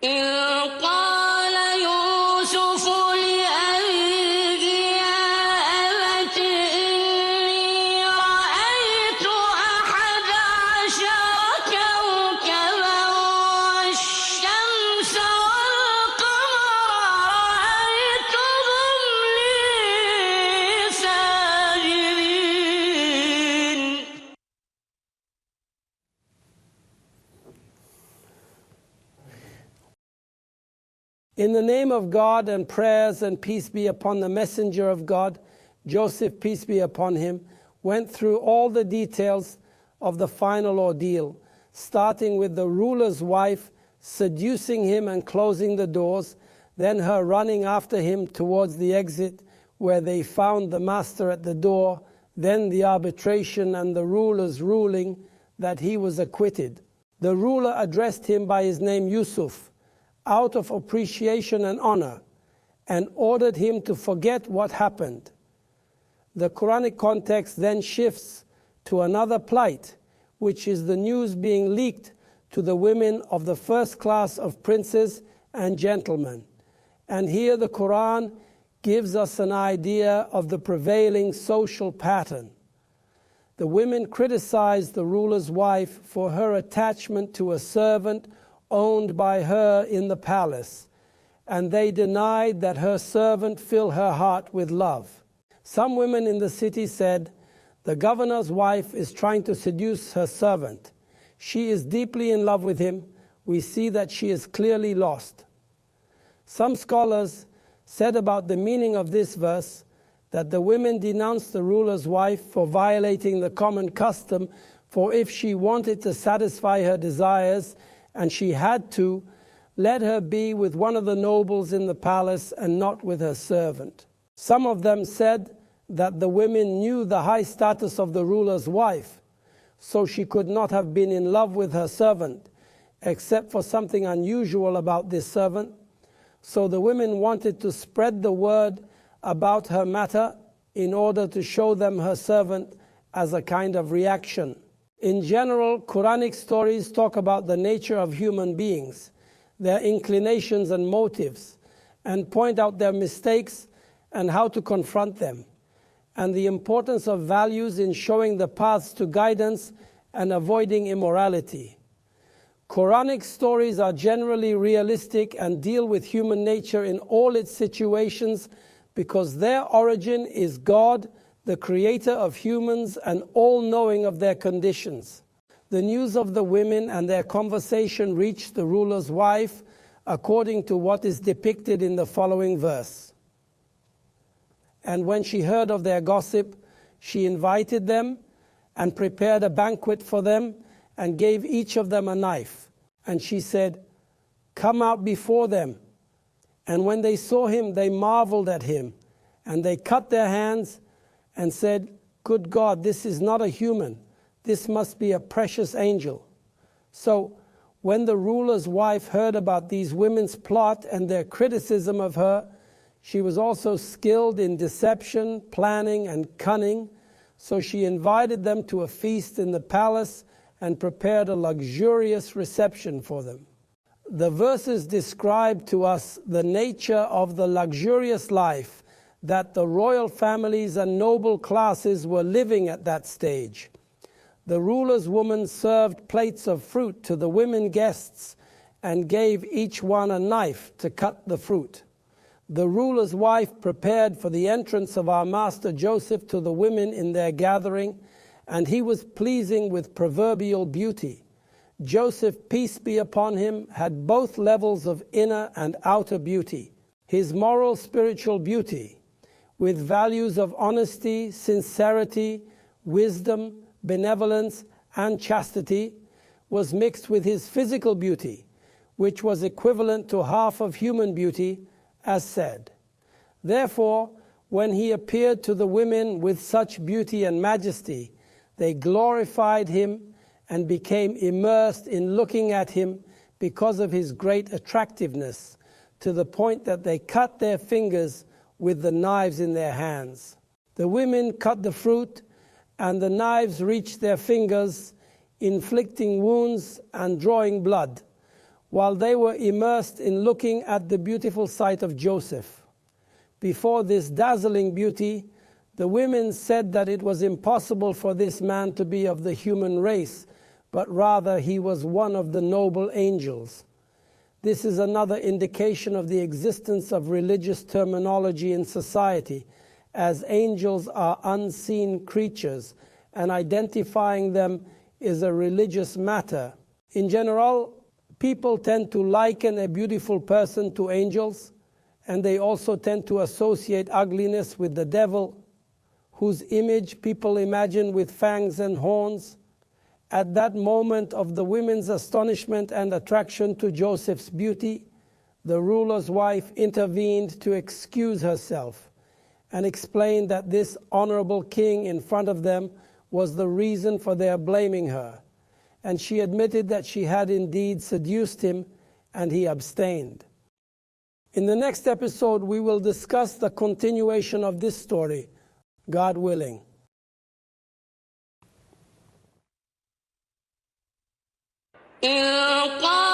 إذ قال يوسف لأبيه يا أبت إني رأيت 11 كوكبا والشمس والقمر رأيتهم لي ساجدين. In the name of God, and prayers and peace be upon the messenger of God, Joseph, peace be upon him, went through all the details of the final ordeal, starting with the ruler's wife seducing him and closing the doors, then her running after him towards the exit where they found the master at the door, then the arbitration and the ruler's ruling that he was acquitted. The ruler addressed him by his name Yusuf, out of appreciation and honor, and ordered him to forget what happened. The Quranic context then shifts to another plight, which is the news being leaked to the women of the first class of princes and gentlemen. And here the Quran gives us an idea of the prevailing social pattern. The women criticized the ruler's wife for her attachment to a servant owned by her in the palace, and they denied that her servant filled her heart with love. Some women in the city said, "The governor's wife is trying to seduce her servant. She is deeply in love with him. We see that she is clearly lost." Some scholars said about the meaning of this verse that the women denounced the ruler's wife for violating the common custom, for if she wanted to satisfy her desires, and she had to, let her be with one of the nobles in the palace and not with her servant. Some of them said that the women knew the high status of the ruler's wife, so she could not have been in love with her servant, except for something unusual about this servant. So the women wanted to spread the word about her matter in order to show them her servant as a kind of reaction. In general, Quranic stories talk about the nature of human beings, their inclinations and motives, and point out their mistakes and how to confront them, and the importance of values in showing the paths to guidance and avoiding immorality. Quranic stories are generally realistic and deal with human nature in all its situations because their origin is God, the creator of humans and all-knowing of their conditions. The news of the women and their conversation reached the ruler's wife according to what is depicted in the following verse. And when she heard of their gossip, she invited them and prepared a banquet for them and gave each of them a knife. And she said, "Come out before them." And when they saw him, they marveled at him, and they cut their hands and said, "Good God, this is not a human. This must be a precious angel." So when the ruler's wife heard about these women's plot and their criticism of her, she was also skilled in deception, planning, and cunning. So she invited them to a feast in the palace and prepared a luxurious reception for them. The verses describe to us the nature of the luxurious life that the royal families and noble classes were living at that stage. The ruler's woman served plates of fruit to the women guests and gave each one a knife to cut the fruit. The ruler's wife prepared for the entrance of our master Joseph to the women in their gathering, and he was pleasing with proverbial beauty. Joseph, peace be upon him, had both levels of inner and outer beauty. His moral, spiritual beauty, with values of honesty, sincerity, wisdom, benevolence, and chastity, was mixed with his physical beauty, which was equivalent to half of human beauty, as said. Therefore, when he appeared to the women with such beauty and majesty, they glorified him and became immersed in looking at him because of his great attractiveness, to the point that they cut their fingers with the knives in their hands. The women cut the fruit, and the knives reached their fingers, inflicting wounds and drawing blood. while they were immersed in looking at the beautiful sight of Joseph. Before this dazzling beauty, the women said that it was impossible for this man to be of the human race, but rather he was one of the noble angels. This is another indication of the existence of religious terminology in society, as angels are unseen creatures, and identifying them is a religious matter. In general, people tend to liken a beautiful person to angels, and they also tend to associate ugliness with the devil, whose image people imagine with fangs and horns. At that moment of the women's astonishment and attraction to Joseph's beauty, the ruler's wife intervened to excuse herself and explained that this honorable king in front of them was the reason for their blaming her. And she admitted that she had indeed seduced him, and he abstained. In the next episode, we will discuss the continuation of this story, God willing. إذ قال